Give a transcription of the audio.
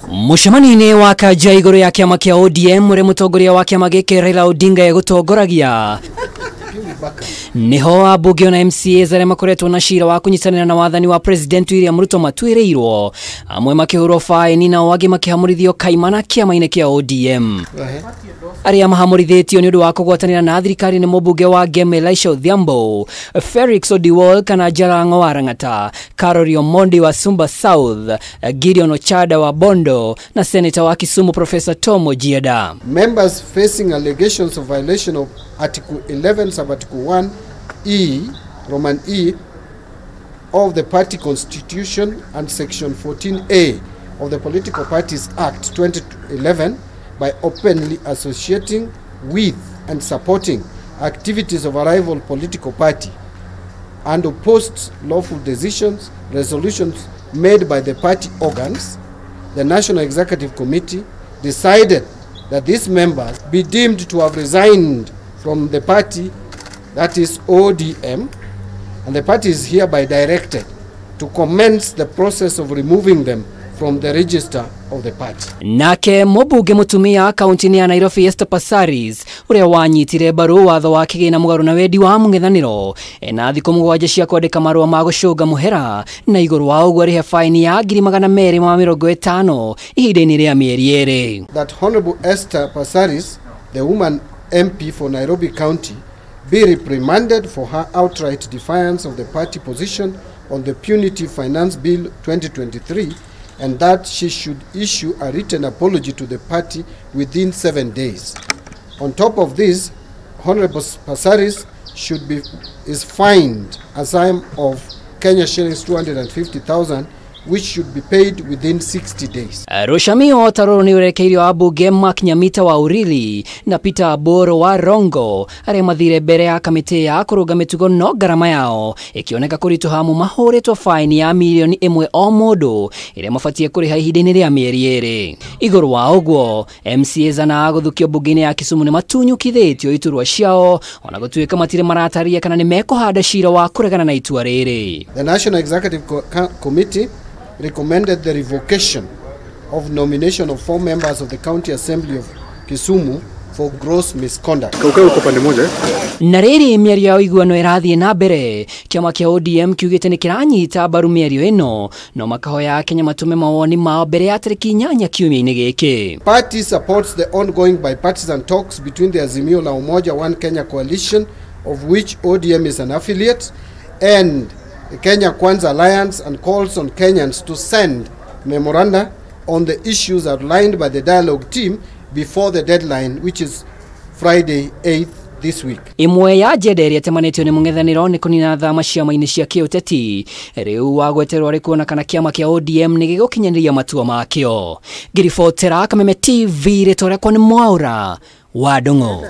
Mucemanio wa kanja iguru ya Kiama Kia ODM uri mutongoria wa kiama giki Raila Odinga egutongoragia niho ambunge na MCAs aria makoretwo na cira wa kunyitanira na wathani wa president William Ruto matuireirwo amwe makihurwo faini na angi makihamurithio kaimana kiama-ini kia ODM aria mahamurithitio ni undu wa kugwatanira na thirikari ni mubunge wa Ngeme Elisha Odhiambo, Felix Odiwol kana Jarango wa Rangata, Karori Omondi wa Sumba South, Gideon Ochada wa Bondo na Senator wa Kisumu Professor Tom Ojiada. Members facing allegations of violation of Article 11 sub-Article 1E, Roman E, of the party constitution and Section 14A of the Political Parties Act 2011 by openly associating with and supporting activities of a rival political party and opposed lawful decisions, resolutions made by the party organs, the National Executive Committee decided that these members be deemed to have resigned from the party, that is ODM, and the party is hereby directed to commence the process of removing them from the register of the party. Nake mubunge mutumia kaunti ya Nairobi Esther Passaris uria wanyitire baru watho wa kigina mugaru na wedi wa mung'ethaniro na thiko mugwanja cia kwandika marua ma gucunga muhera na iguru wa uguo rihe faini ya 250 ihinda-ini ria mieri eri. That Honorable Esther Passaris, the woman MP for Nairobi County, be reprimanded for her outright defiance of the party position on the Punitive Finance Bill 2023, and that she should issue a written apology to the party within 7 days. On top of this, Honorable Passaris is fined a sum of Kenya shillings 250,000, which should be paid within 60 days. Rushamio taroro ni urekeirio ambunge Makinyamita wa Urili na Peter Boro wa Rongo aria mathire mbere ya kamiti ya kuruga mitugo no garama yao ikioneka kurituhamu mahuritwo faini ya milioni 1 o mundu iria mafatie kuriha ihinda-ini ria mieri eri. Iguru wa uguo MCAs na guthukio bunge-ini ya Kisumu ni matunyukithitio iturwa ciao ona gutuika matire marataria kana ni mekuhanda cira wa kuregana na itua riri. The National Executive Committee recommended the revocation of nomination of 4 members of the County Assembly of Kisumu for gross misconduct. Na riri miario ya iguano irathie na mbere kiama kia ODM kiugite nikiranyita mbaru miario ino no makahoya Kenya matume mawoni mao mbere ya tariki 8 kiumia-ini giki. Party supports the ongoing bipartisan talks between the Azimio la Umoja One Kenya coalition, of which ODM is an affiliate, and the Kenya KWANZA Alliance, and calls on Kenyans to send memoranda on the issues outlined by the dialogue team before the deadline, which is Friday 8th this week. Imwe ya jederia temanetio ni MUNG'ETHANIRO ni kunina thama ciama-ini cia kiuteti riu wagweterwo ari kuona kana kiama kia ODM ni gigukinyaniria matua makio. Ngiribotera Kameme TV ritwa riakwa ni Mwaura wa Ndung'u.